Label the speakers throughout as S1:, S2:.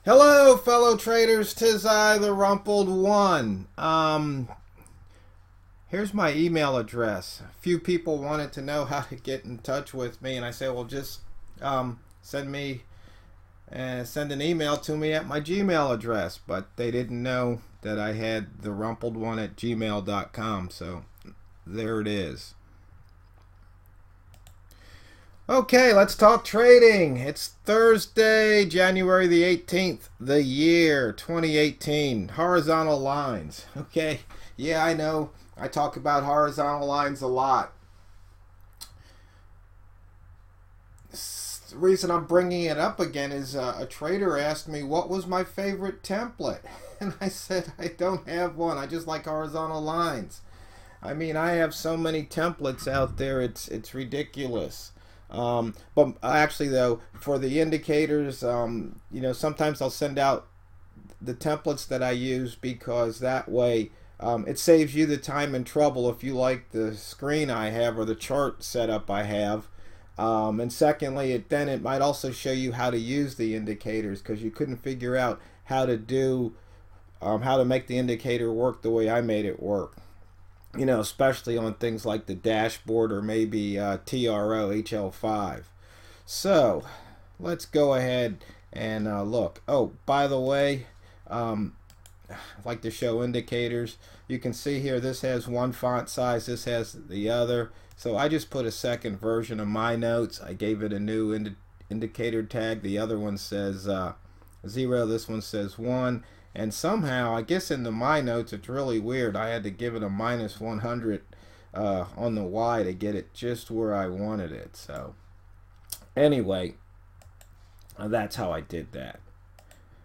S1: Hello, fellow traders. 'Tis I, the Rumpled One. Here's my email address. A few people wanted to know how to get in touch with me, and I said, well, just send an email to me at my Gmail address. But they didn't know that I had TheRumpledOne at gmail.com. So there it is. Okay, let's talk trading. It's Thursday, January the 18th, the year 2018. Horizontal lines. Okay, yeah, I know. I talk about horizontal lines a lot. The reason I'm bringing it up again is a trader asked me what was my favorite template. And I said, I don't have one. I just like horizontal lines. I mean, I have so many templates out there, it's ridiculous. But actually, though, for the indicators, sometimes I'll send out the templates that I use because that way it saves you the time and trouble if you like the screen I have or the chart setup I have. And secondly, it might also show you how to use the indicators because you couldn't figure out how to make the indicator work the way I made it work. Especially on things like the dashboard or maybe TRO HL5. So let's go ahead and look. Oh, by the way, I like to show indicators. You can see here this has one font size, this has the other. So I just put a second version of my notes. I gave it a new indicator tag. The other one says 0, this one says 1. And somehow, I guess in my notes, it's really weird. I had to give it a minus 100 on the Y to get it just where I wanted it. So anyway, that's how I did that.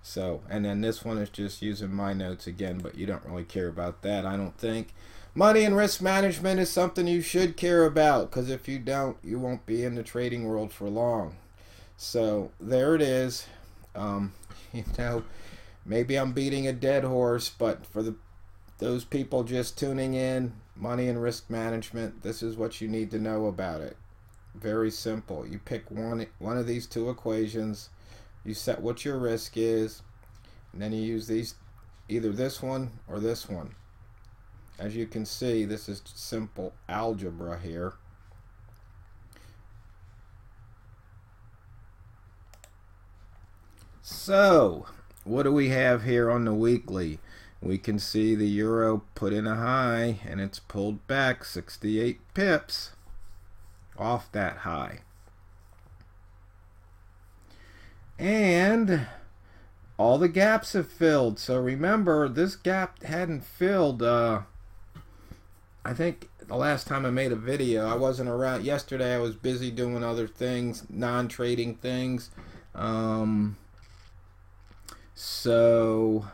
S1: So, and then this one is just using my notes again, but you don't really care about that, I don't think. Money and risk management is something you should care about, because if you don't, you won't be in the trading world for long. So there it is. You know, maybe I'm beating a dead horse, but for those people just tuning in, money and risk management, this is what you need to know about it. Very simple. You pick one of these two equations, you set what your risk is, and then you use these, either this one or this one. As you can see, this is simple algebra here. So, what do we have here on the weekly? We can see the euro put in a high and it's pulled back 68 pips off that high. And all the gaps have filled. So remember, this gap hadn't filled. I think the last time I made a video, I wasn't around. Yesterday I was busy doing other things, non-trading things. So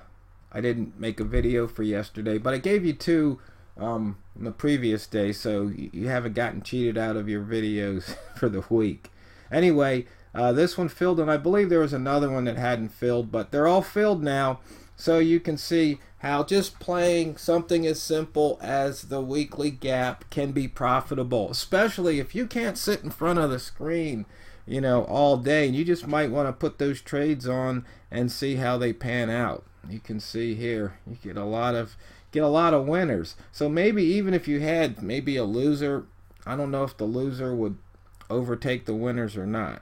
S1: I didn't make a video for yesterday, but I gave you two the previous day, so you haven't gotten cheated out of your videos for the week. Anyway, this one filled, and I believe there was another one that hadn't filled, but they're all filled now. So you can see how just playing something as simple as the weekly gap can be profitable, especially if you can't sit in front of the screen, all day, and you just might want to put those trades on and see how they pan out. You can see here you get a lot of winners. So maybe even if you had maybe a loser, I don't know if the loser would overtake the winners or not.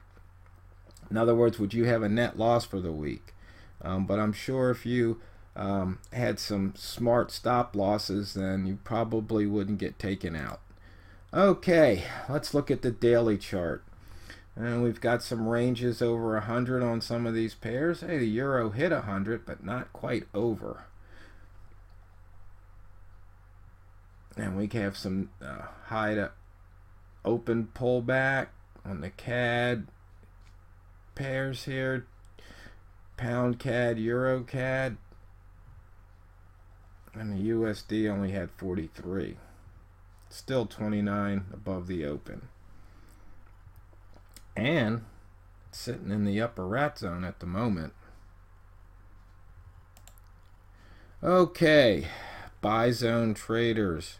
S1: In other words, would you have a net loss for the week? But I'm sure if you had some smart stop losses, then you probably wouldn't get taken out. Okay, let's look at the daily chart. And we've got some ranges over 100 on some of these pairs. Hey, the euro hit 100, but not quite over. And we have some high to open pullback on the CAD pairs here. Pound CAD, Euro CAD. And the USD only had 43. Still 29 above the open. And sitting in the upper rat zone at the moment. Okay, buy zone traders.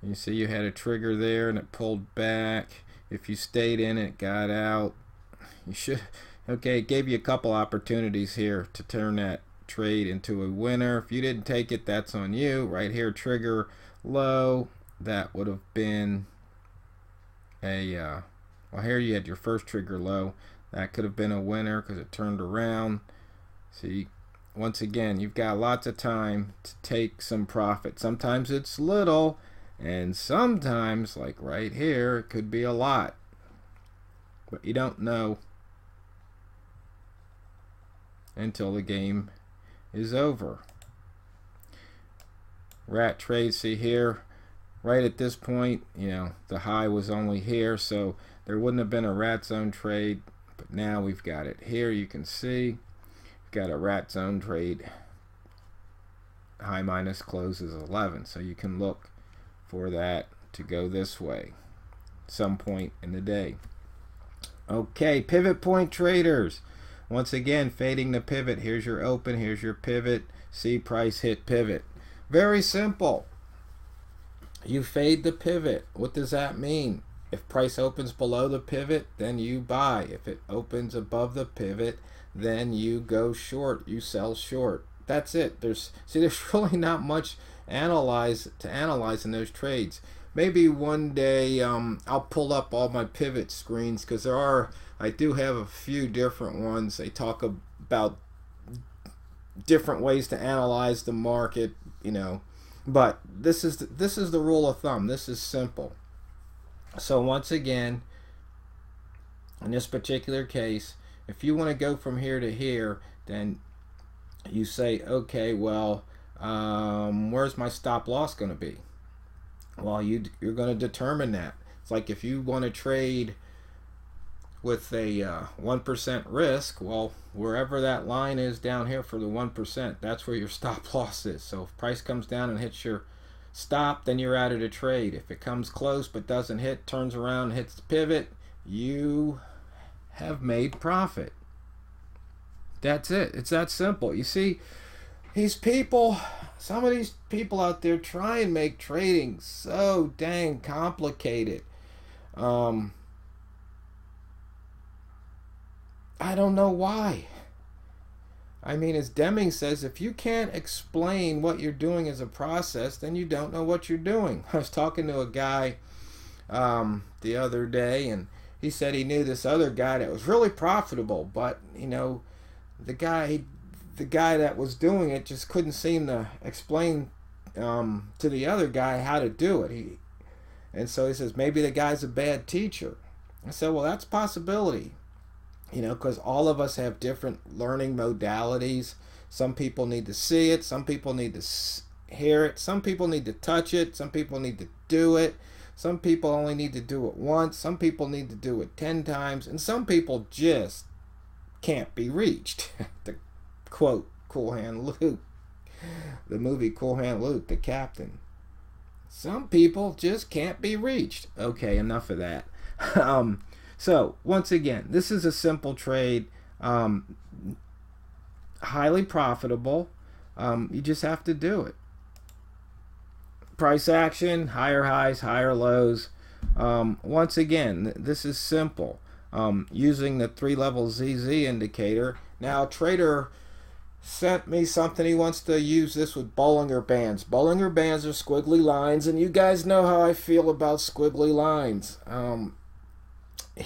S1: You see you had a trigger there and it pulled back. if you stayed in it, got out, you should. Okay, it gave you a couple opportunities here to turn that trade into a winner. If you didn't take it, that's on you. Right here, trigger low, that would have been a well, here you had your first trigger low. That could have been a winner because it turned around. See, once again, you've got lots of time to take some profit. Sometimes it's little, and sometimes, like right here, it could be a lot, but you don't know until the game is over. Rat trade, see here, right at this point, you know, the high was only here, so there wouldn't have been a rat zone trade, but now we've got it here. You can see we've got a rat zone trade. High minus close is 11, so you can look for that to go this way some point in the day. Okay, pivot point traders. Once again, fading the pivot. Here's your open, here's your pivot. See, price hit pivot. Very simple. You fade the pivot. What does that mean? If price opens below the pivot, then you buy. If it opens above the pivot, then you go short. You sell short. That's it. There's really not much to analyze in those trades. Maybe one day I'll pull up all my pivot screens, because I do have a few different ones. They talk about different ways to analyze the market, you know. But this is the rule of thumb. This is simple. So once again, in this particular case, if you want to go from here to here, then you say, okay, well, where's my stop loss going to be? Well, you're going to determine that. It's like if you want to trade with a 1% risk, well, wherever that line is down here for the 1%, that's where your stop loss is. So if price comes down and hits your stop, then you're out of the trade. If it comes close but doesn't hit, turns around and hits the pivot, you have made profit. That's it. It's that simple. You see, these people, some of these people out there try and make trading so dang complicated. I don't know why. I mean, as Deming says, if you can't explain what you're doing as a process, then you don't know what you're doing. I was talking to a guy the other day, and he said he knew this other guy that was really profitable, but, you know, the guy that was doing it just couldn't seem to explain to the other guy how to do it. And so he says, maybe the guy's a bad teacher. I said, well, that's a possibility. You know, because all of us have different learning modalities. Some people need to see it. Some people need to hear it. Some people need to touch it. Some people need to do it. Some people only need to do it once. Some people need to do it 10 times. And some people just can't be reached. To quote Cool Hand Luke, the movie Cool Hand Luke, the captain. Some people just can't be reached. Okay, enough of that. So, once again, this is a simple trade, highly profitable. You just have to do it. Price action, higher highs, higher lows. Once again, this is simple. Using the 3-level ZZ indicator. Now, trader sent me something. He wants to use this with Bollinger Bands. Bollinger Bands are squiggly lines, and you guys know how I feel about squiggly lines.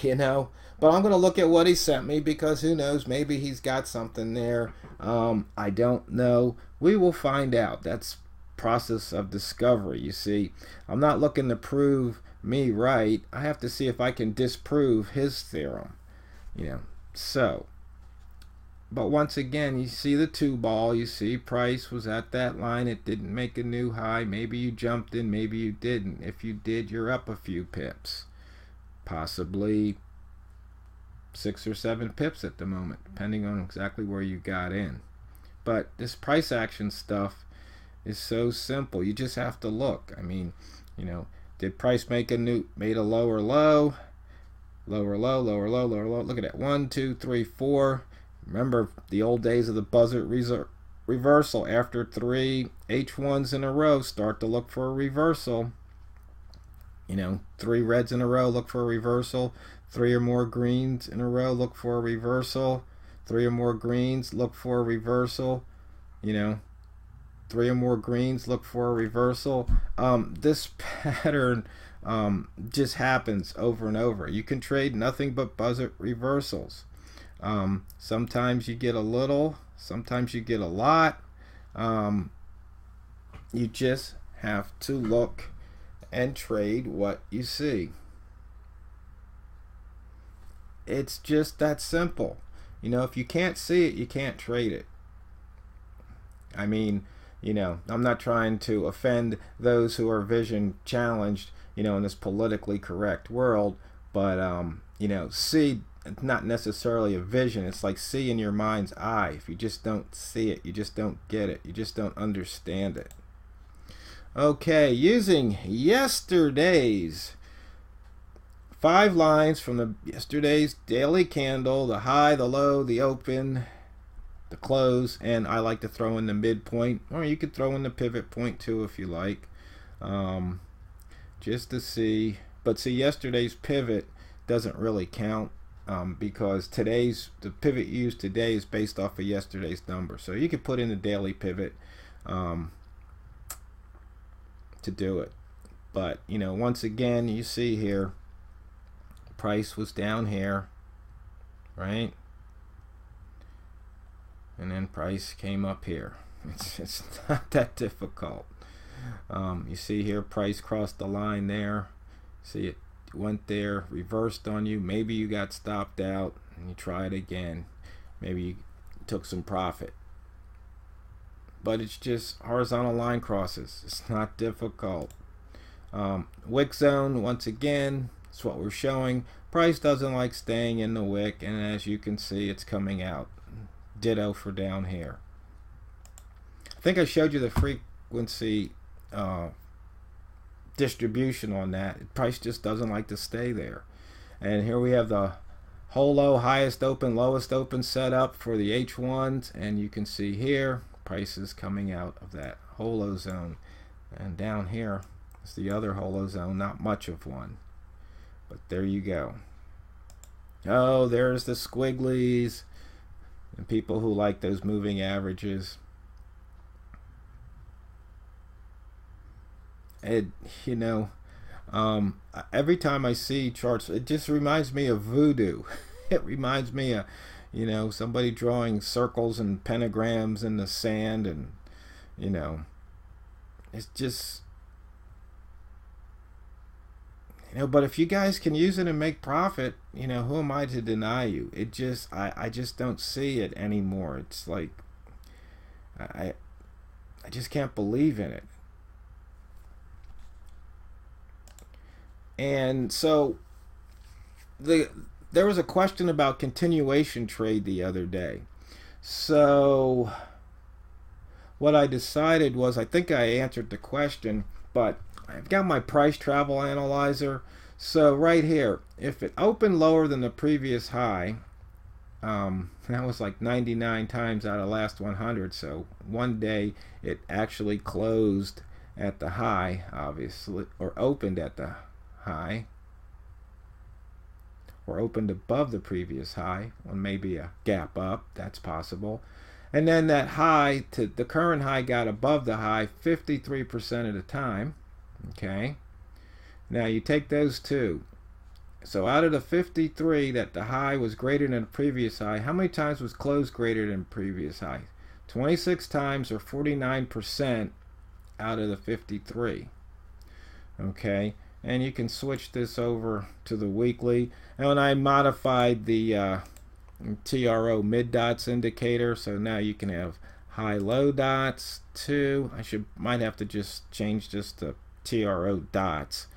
S1: You know, but I'm going to look at what he sent me, because who knows, maybe he's got something there. I don't know. We will find out. That's process of discovery, you see. I'm not looking to prove me right. I have to see if I can disprove his theorem, you know. So, but once again, you see the 2-ball, you see price was at that line, it didn't make a new high. Maybe you jumped in, maybe you didn't. If you did, you're up a few pips. Possibly 6 or 7 pips at the moment, depending on exactly where you got in. But this price action stuff is so simple. You just have to look. I mean, you know, did price make made a lower low, lower low, lower low, lower low? Look at that. 1, 2, 3, 4. Remember the old days of the buzzard reversal. After 3 H1s in a row, start to look for a reversal. 3 reds in a row, look for a reversal. 3 or more greens in a row, look for a reversal. 3 or more greens, look for a reversal. 3 or more greens, look for a reversal. This pattern just happens over and over. You can trade nothing but buzzer reversals. Sometimes you get a little, sometimes you get a lot. You just have to look and trade what you see. It's just that simple. If you can't see it, you can't trade it. I mean, I'm not trying to offend those who are vision challenged, in this politically correct world, but see, it's not necessarily a vision. It's like see in your mind's eye. If you just don't see it, you just don't get it, you just don't understand it. Okay, using yesterday's 5 lines from yesterday's daily candle, the high, the low, the open, the close, and I like to throw in the midpoint, or you could throw in the pivot point too if you like, just to see. But see, yesterday's pivot doesn't really count, because the pivot used today is based off of yesterday's number. So you could put in the daily pivot to do it. But once again, you see here, price was down here, right? And then price came up here. It's not that difficult. You see here, price crossed the line there. See, it went there, reversed on you. Maybe you got stopped out and you try it again. Maybe you took some profit. But it's just horizontal line crosses. It's not difficult. Wick zone, once again, that's what we're showing. Price doesn't like staying in the wick, and as you can see, it's coming out. Ditto for down here. I think I showed you the frequency distribution on that. Price just doesn't like to stay there. And here we have the whole low, highest open, lowest open setup for the H1s, and you can see here price is coming out of that holo zone, and down here is the other holo zone. Not much of one, but there you go. Oh, there's the squigglies and people who like those moving averages. Every time I see charts, it just reminds me of voodoo. It reminds me of somebody drawing circles and pentagrams in the sand, and it's just but if you guys can use it and make profit, who am I to deny you? It just I just don't see it anymore. It's like I just can't believe in it. And so there was a question about continuation trade the other day. So what I decided was, I think I answered the question, but I've got my price travel analyzer. So right here, if it opened lower than the previous high, that was like 99 times out of last 100. So one day it actually closed at the high, obviously, or opened at the high, or opened above the previous high, or maybe a gap up. That's possible. And then that high to the current high got above the high 53% of the time. Okay, now you take those two. So out of the 53 that the high was greater than the previous high, how many times was close greater than the previous high? 26 times, or 49% out of the 53. Okay, and you can switch this over to the weekly. And when I modified the TRO mid dots indicator, so now you can have high low dots too. Might have to just change this to TRO dots.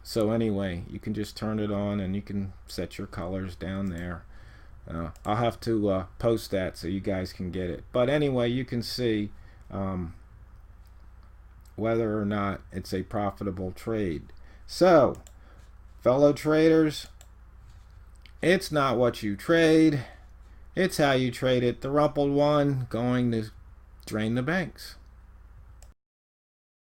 S1: So anyway, you can just turn it on and you can set your colors down there. I'll have to post that so you guys can get it. But anyway, you can see whether or not it's a profitable trade. So, fellow traders, it's not what you trade, it's how you trade it. The Rumpled One going to drain the banks.